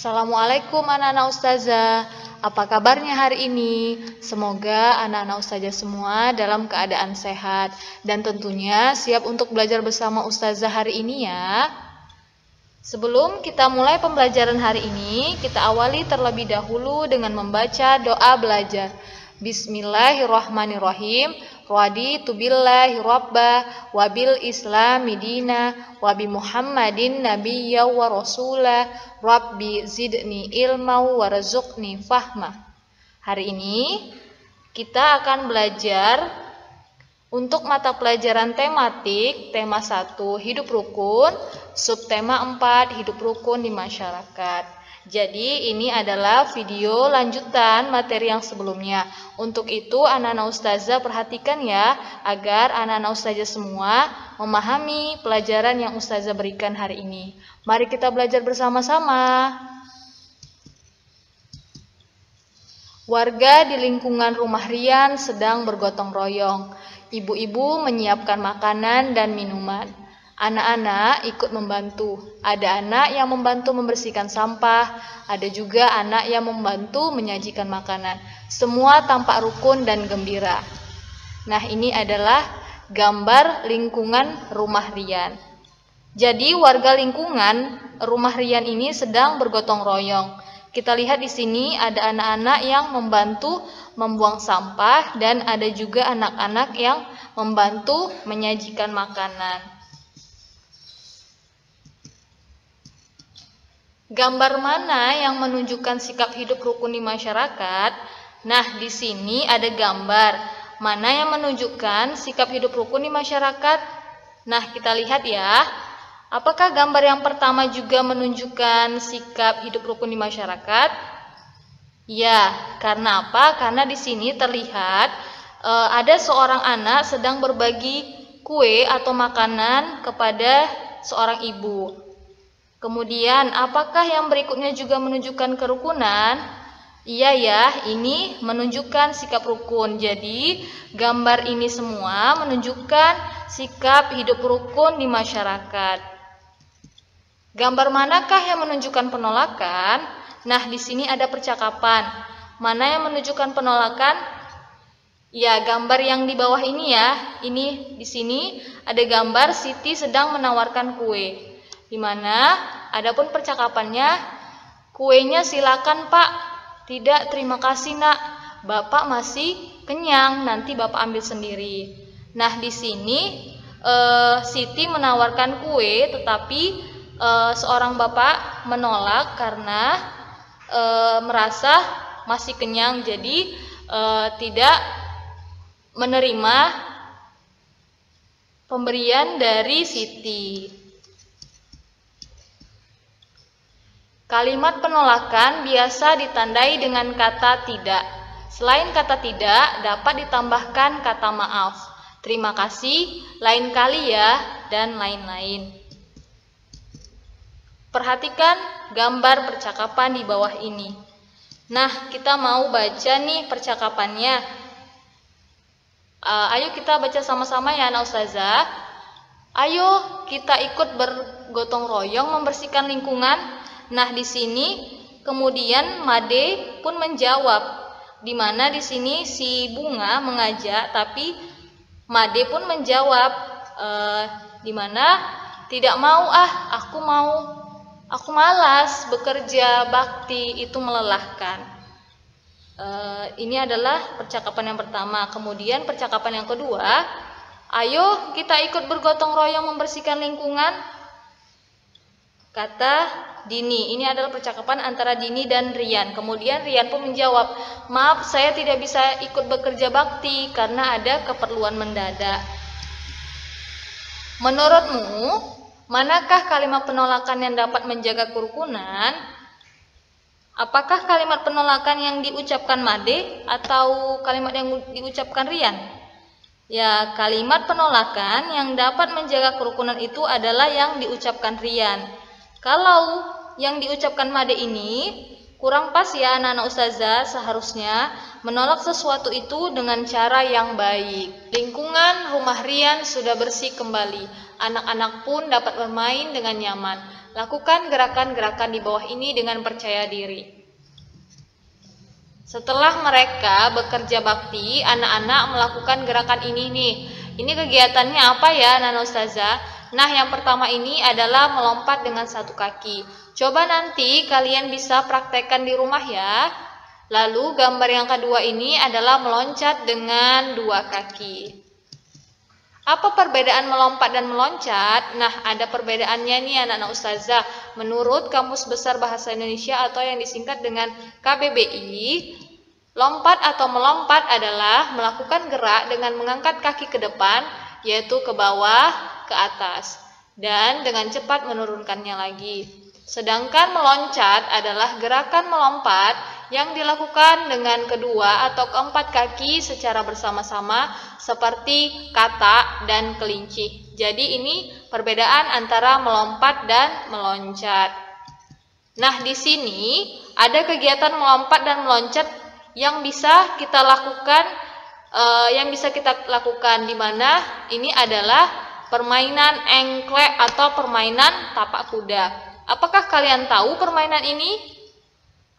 Assalamualaikum anak-anak ustazah. Apa kabarnya hari ini? Semoga anak-anak ustazah semua dalam keadaan sehat dan tentunya siap untuk belajar bersama ustazah hari ini ya. Sebelum kita mulai pembelajaran hari ini, kita awali terlebih dahulu dengan membaca doa belajar. Bismillahirrahmanirrahim. Raditu billahi rabba wa bil islami dina wa bi Muhammadin nabiyya wa rasula rabbi zidni ilma warzuqni fahma. Hari ini kita akan belajar untuk mata pelajaran tematik tema 1 hidup rukun, subtema 4 hidup rukun di masyarakat. Jadi ini adalah video lanjutan materi yang sebelumnya. Untuk itu anak-anak ustazah perhatikan ya, agar anak-anak ustazah semua memahami pelajaran yang ustazah berikan hari ini. Mari kita belajar bersama-sama. Warga di lingkungan rumah Rian sedang bergotong royong. Ibu-ibu menyiapkan makanan dan minuman. Anak-anak ikut membantu. Ada anak yang membantu membersihkan sampah, ada juga anak yang membantu menyajikan makanan. Semua tampak rukun dan gembira. Nah, ini adalah gambar lingkungan rumah Rian. Jadi, warga lingkungan rumah Rian ini sedang bergotong royong. Kita lihat di sini ada anak-anak yang membantu membuang sampah dan ada juga anak-anak yang membantu menyajikan makanan. Gambar mana yang menunjukkan sikap hidup rukun di masyarakat? Nah, di sini ada gambar mana yang menunjukkan sikap hidup rukun di masyarakat. Nah, kita lihat ya. Apakah gambar yang pertama juga menunjukkan sikap hidup rukun di masyarakat? Ya, karena apa? Karena di sini terlihat ada seorang anak sedang berbagi kue atau makanan kepada seorang ibu. Kemudian, apakah yang berikutnya juga menunjukkan kerukunan? Iya ya, ini menunjukkan sikap rukun. Jadi, gambar ini semua menunjukkan sikap hidup rukun di masyarakat. Gambar manakah yang menunjukkan penolakan? Nah, di sini ada percakapan. Mana yang menunjukkan penolakan? Ya, gambar yang di bawah ini ya. Ini di sini ada gambar Siti sedang menawarkan kue. Di mana adapun percakapannya, kuenya silakan Pak, tidak terima kasih Nak, Bapak masih kenyang, nanti Bapak ambil sendiri. Nah, di sini Siti menawarkan kue, tetapi seorang bapak menolak karena merasa masih kenyang, jadi tidak menerima pemberian dari Siti. Kalimat penolakan biasa ditandai dengan kata tidak. Selain kata tidak, dapat ditambahkan kata maaf, terima kasih, lain kali ya, dan lain-lain. Perhatikan gambar percakapan di bawah ini. Nah, kita mau baca nih percakapannya. Ayo kita baca sama-sama ya anak ustazah. Ayo kita ikut bergotong royong membersihkan lingkungan. Nah, di sini kemudian Made pun menjawab, di mana di sini si Bunga mengajak, tapi Made pun menjawab, di mana tidak mau, aku malas bekerja bakti, itu melelahkan. Ini adalah percakapan yang pertama. Kemudian percakapan yang kedua, ayo kita ikut bergotong royong membersihkan lingkungan. Kata Dini, ini adalah percakapan antara Dini dan Rian. Kemudian Rian pun menjawab, maaf saya tidak bisa ikut bekerja bakti karena ada keperluan mendadak. Menurutmu, manakah kalimat penolakan yang dapat menjaga kerukunan? Apakah kalimat penolakan yang diucapkan Made atau kalimat yang diucapkan Rian? Ya, kalimat penolakan yang dapat menjaga kerukunan itu adalah yang diucapkan Rian. Kalau yang diucapkan Made ini kurang pas ya anak-anak ustazah, seharusnya menolak sesuatu itu dengan cara yang baik. Lingkungan rumah Rian sudah bersih kembali. Anak-anak pun dapat bermain dengan nyaman. lakukan gerakan-gerakan di bawah ini dengan percaya diri. Setelah mereka bekerja bakti, anak-anak melakukan gerakan ini nih. Ini kegiatannya apa ya, Nana Ustazah? Nah, yang pertama ini adalah melompat dengan satu kaki. Coba nanti kalian bisa praktekkan di rumah ya. Lalu gambar yang kedua ini adalah meloncat dengan dua kaki. Apa perbedaan melompat dan meloncat? Nah, ada perbedaannya nih anak-anak Ustazah. Menurut Kamus Besar Bahasa Indonesia atau yang disingkat dengan KBBI, lompat atau melompat adalah melakukan gerak dengan mengangkat kaki ke depan, yaitu ke bawah, ke atas, dan dengan cepat menurunkannya lagi. Sedangkan meloncat adalah gerakan melompat yang dilakukan dengan kedua atau keempat kaki secara bersama-sama seperti katak dan kelinci. Jadi ini perbedaan antara melompat dan meloncat. Nah, di sini ada kegiatan melompat dan meloncat yang bisa kita lakukan, di mana ini adalah permainan engklek atau permainan tapak kuda. Apakah kalian tahu permainan ini?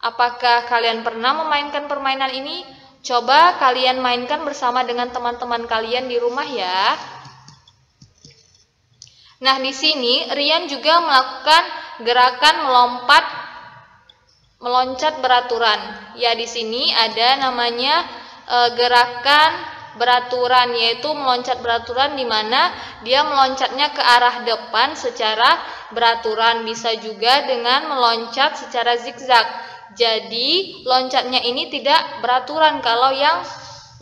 Apakah kalian pernah memainkan permainan ini? Coba kalian mainkan bersama dengan teman-teman kalian di rumah ya. Nah, di sini Rian juga melakukan gerakan meloncat beraturan. Ya, di sini ada namanya gerakan beraturan, yaitu meloncat beraturan, di mana dia meloncatnya ke arah depan secara beraturan. Bisa juga dengan meloncat secara zigzag. Jadi loncatnya ini tidak beraturan kalau yang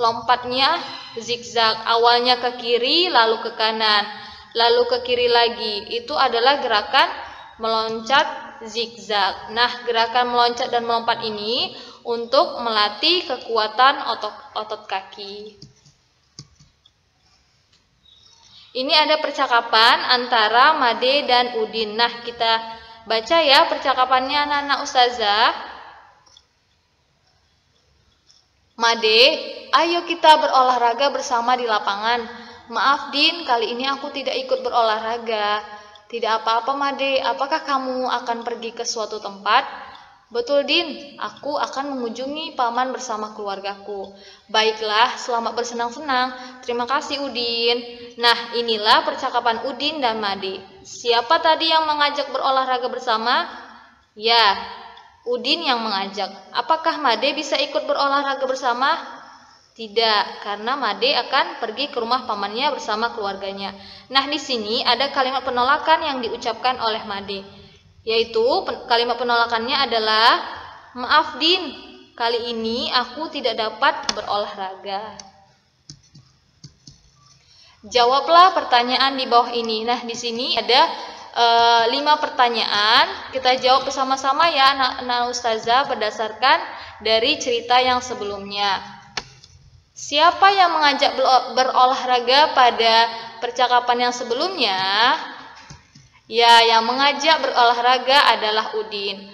lompatnya zigzag. Awalnya ke kiri, lalu ke kanan, lalu ke kiri lagi. Itu adalah gerakan meloncat zigzag. Nah, gerakan meloncat dan melompat ini untuk melatih kekuatan otot kaki. Ini ada percakapan antara Made dan Udin. Nah, kita baca ya percakapannya anak-anak Ustazah. Made, ayo kita berolahraga bersama di lapangan. Maaf Din, kali ini aku tidak ikut berolahraga. Tidak apa-apa Made, apakah kamu akan pergi ke suatu tempat? Betul Din, aku akan mengunjungi paman bersama keluargaku. Baiklah, selamat bersenang-senang. Terima kasih Udin. Nah, inilah percakapan Udin dan Made. Siapa tadi yang mengajak berolahraga bersama? Ya, Udin yang mengajak. Apakah Made bisa ikut berolahraga bersama? Tidak, karena Made akan pergi ke rumah pamannya bersama keluarganya. Nah, di sini ada kalimat penolakan yang diucapkan oleh Made, yaitu kalimat penolakannya adalah, maaf Din, kali ini aku tidak dapat berolahraga. Jawablah pertanyaan di bawah ini. Nah, di sini ada 5 pertanyaan. Kita jawab bersama-sama ya anak-anak Ustazah berdasarkan dari cerita yang sebelumnya. Siapa yang mengajak berolahraga pada percakapan yang sebelumnya? Ya, yang mengajak berolahraga adalah Udin.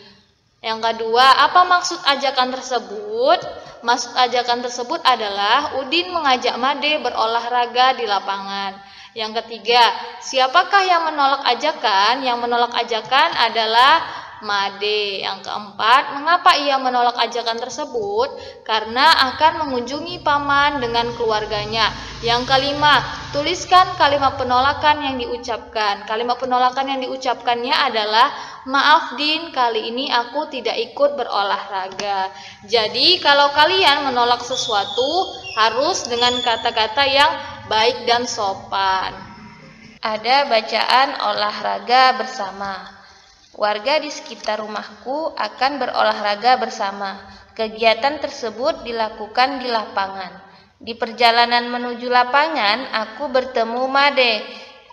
Yang kedua, apa maksud ajakan tersebut? Maksud ajakan tersebut adalah Udin mengajak Made berolahraga di lapangan. Yang ketiga, siapakah yang menolak ajakan? Yang menolak ajakan adalah Made. Yang keempat, mengapa ia menolak ajakan tersebut? Karena akan mengunjungi paman dengan keluarganya. Yang kelima, tuliskan kalimat penolakan yang diucapkan. Kalimat penolakan yang diucapkannya adalah, maaf Din, kali ini aku tidak ikut berolahraga. Jadi kalau kalian menolak sesuatu harus dengan kata-kata yang baik dan sopan. Ada bacaan olahraga bersama. Warga di sekitar rumahku akan berolahraga bersama. Kegiatan tersebut dilakukan di lapangan. Di perjalanan menuju lapangan, aku bertemu Made.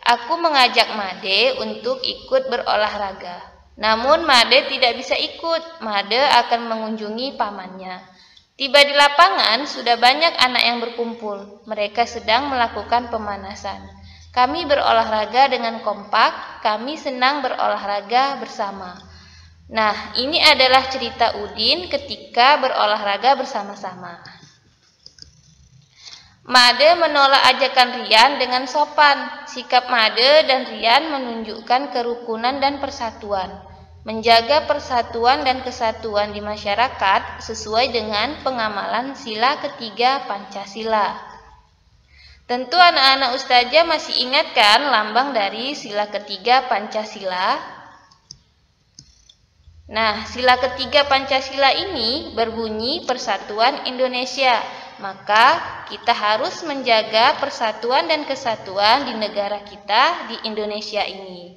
Aku mengajak Made untuk ikut berolahraga. Namun Made tidak bisa ikut. Made akan mengunjungi pamannya. Tiba di lapangan, sudah banyak anak yang berkumpul. Mereka sedang melakukan pemanasan. Kami berolahraga dengan kompak, kami senang berolahraga bersama. Nah, ini adalah cerita Udin ketika berolahraga bersama-sama. Made menolak ajakan Rian dengan sopan. Sikap Made dan Rian menunjukkan kerukunan dan persatuan. Menjaga persatuan dan kesatuan di masyarakat sesuai dengan pengamalan sila ketiga Pancasila. Tentu anak-anak ustazah masih ingat kan lambang dari sila ketiga Pancasila? Nah, sila ketiga Pancasila ini berbunyi Persatuan Indonesia. Maka kita harus menjaga persatuan dan kesatuan di negara kita di Indonesia ini.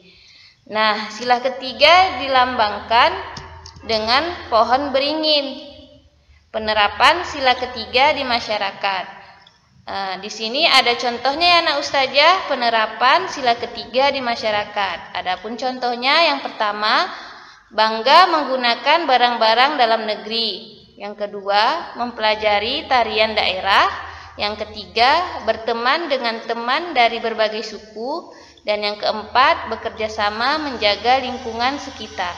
Nah, sila ketiga dilambangkan dengan pohon beringin. Penerapan sila ketiga di masyarakat. Di sini ada contohnya ya anak ustazah, penerapan sila ketiga di masyarakat. Adapun contohnya yang pertama, bangga menggunakan barang-barang dalam negeri. Yang kedua, mempelajari tarian daerah. Yang ketiga, berteman dengan teman dari berbagai suku. Dan yang keempat, bekerja sama menjaga lingkungan sekitar.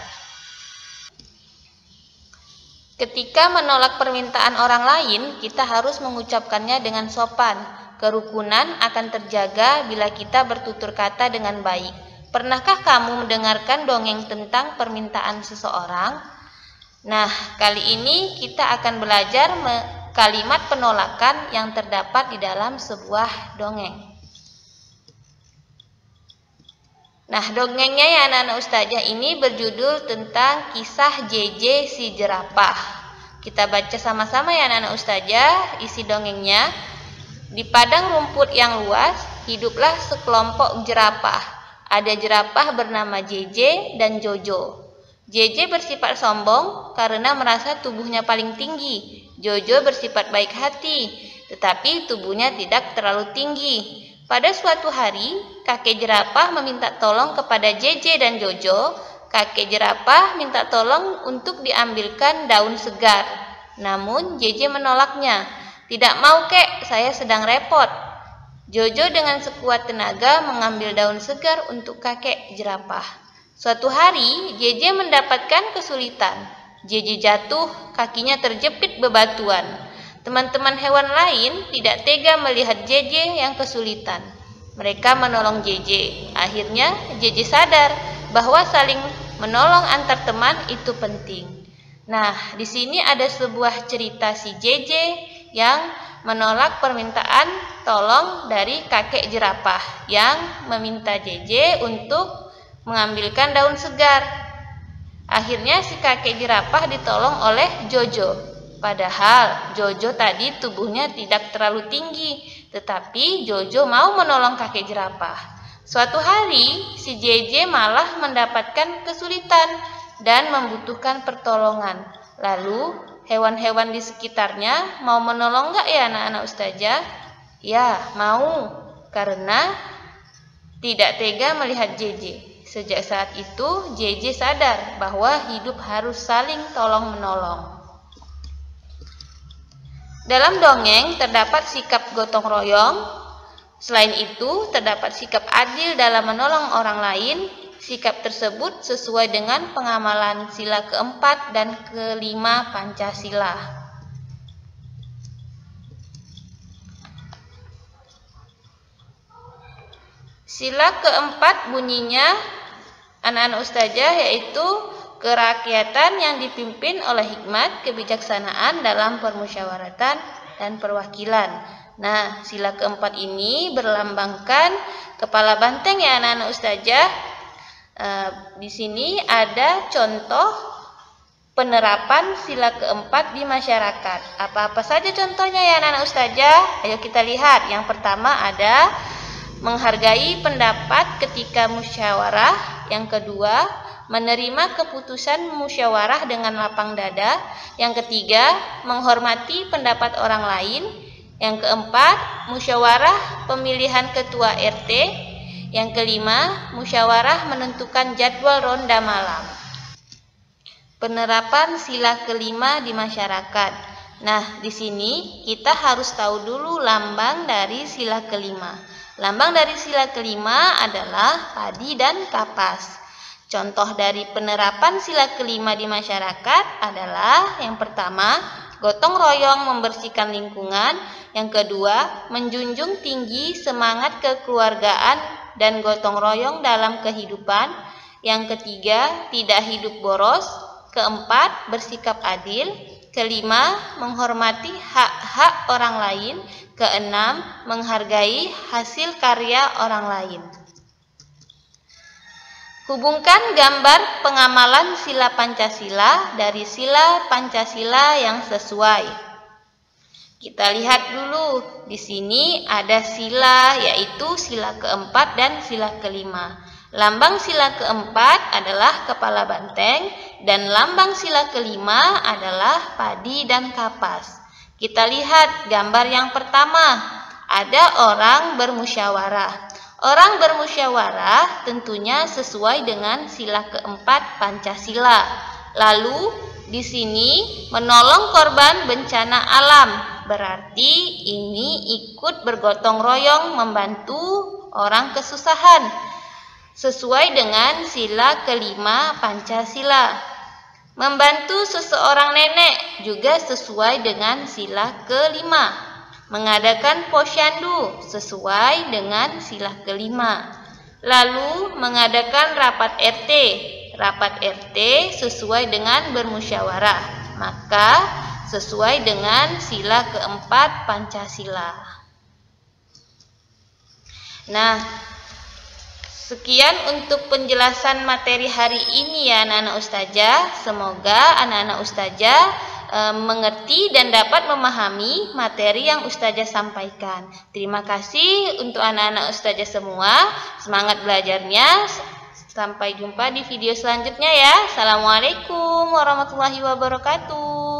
Ketika menolak permintaan orang lain, kita harus mengucapkannya dengan sopan. Kerukunan akan terjaga bila kita bertutur kata dengan baik. Pernahkah kamu mendengarkan dongeng tentang permintaan seseorang? Nah, kali ini kita akan belajar kalimat penolakan yang terdapat di dalam sebuah dongeng. Nah, dongengnya ya anak-anak ustazah ini berjudul tentang kisah JJ si jerapah. Kita baca sama-sama ya anak-anak ustazah isi dongengnya. Di padang rumput yang luas, hiduplah sekelompok jerapah. Ada jerapah bernama JJ dan Jojo. JJ bersifat sombong karena merasa tubuhnya paling tinggi. Jojo bersifat baik hati, tetapi tubuhnya tidak terlalu tinggi. Pada suatu hari, kakek jerapah meminta tolong kepada JJ dan Jojo. Kakek jerapah minta tolong untuk diambilkan daun segar. Namun JJ menolaknya. Tidak mau kek, saya sedang repot. Jojo dengan sekuat tenaga mengambil daun segar untuk kakek jerapah. Suatu hari, JJ mendapatkan kesulitan. JJ jatuh, kakinya terjepit bebatuan. Teman-teman hewan lain tidak tega melihat JJ yang kesulitan. Mereka menolong JJ. Akhirnya, JJ sadar bahwa saling menolong antar teman itu penting. Nah, di sini ada sebuah cerita si JJ yang menolak permintaan tolong dari kakek jerapah yang meminta JJ untuk mengambilkan daun segar. Akhirnya si kakek jerapah ditolong oleh Jojo. Padahal Jojo tadi tubuhnya tidak terlalu tinggi, tetapi Jojo mau menolong kakek jerapah. Suatu hari si JJ malah mendapatkan kesulitan dan membutuhkan pertolongan. Lalu hewan-hewan di sekitarnya mau menolong nggak ya anak-anak ustazah? Ya, mau, karena tidak tega melihat JJ. Sejak saat itu, JJ sadar bahwa hidup harus saling tolong-menolong. Dalam dongeng terdapat sikap gotong royong. Selain itu, terdapat sikap adil dalam menolong orang lain. Sikap tersebut sesuai dengan pengamalan sila keempat dan kelima Pancasila. Sila keempat bunyinya anak-anak ustazah yaitu kerakyatan yang dipimpin oleh hikmat kebijaksanaan dalam permusyawaratan dan perwakilan. Nah, sila keempat ini berlambangkan kepala banteng ya anak-anak ustazah. Di sini ada contoh penerapan sila keempat di masyarakat. Apa-apa saja contohnya ya anak-anak ustazah? Ayo kita lihat. Yang pertama ada menghargai pendapat ketika musyawarah. Yang kedua, menerima keputusan musyawarah dengan lapang dada. Yang ketiga, menghormati pendapat orang lain. Yang keempat, musyawarah pemilihan ketua RT. Yang kelima, musyawarah menentukan jadwal ronda malam. Penerapan sila kelima di masyarakat. Nah, di sini kita harus tahu dulu lambang dari sila kelima. Lambang dari sila kelima adalah padi dan kapas. Contoh dari penerapan sila kelima di masyarakat adalah yang pertama, gotong royong membersihkan lingkungan. Yang kedua, menjunjung tinggi semangat kekeluargaan dan gotong royong dalam kehidupan. Yang ketiga, tidak hidup boros. Keempat, bersikap adil. Kelima, menghormati hak-hak orang lain. Keenam, menghargai hasil karya orang lain. Hubungkan gambar pengamalan sila Pancasila dari sila Pancasila yang sesuai. Kita lihat dulu, di sini ada sila, yaitu sila keempat dan sila kelima. Lambang sila keempat adalah kepala banteng dan lambang sila kelima adalah padi dan kapas. Kita lihat gambar yang pertama, ada orang bermusyawarah. Orang bermusyawarah tentunya sesuai dengan sila keempat Pancasila. Lalu di sini menolong korban bencana alam, berarti ini ikut bergotong royong membantu orang kesusahan sesuai dengan sila kelima Pancasila. Membantu seseorang nenek juga sesuai dengan sila kelima. Mengadakan posyandu sesuai dengan sila kelima. Lalu mengadakan rapat RT. Rapat RT sesuai dengan bermusyawarah, maka sesuai dengan sila keempat Pancasila. Nah, sekian untuk penjelasan materi hari ini ya anak-anak ustazah. Semoga anak-anak ustazah mengerti dan dapat memahami materi yang ustazah sampaikan. Terima kasih untuk anak-anak ustazah semua. Semangat belajarnya. Sampai jumpa di video selanjutnya ya. Assalamualaikum warahmatullahi wabarakatuh.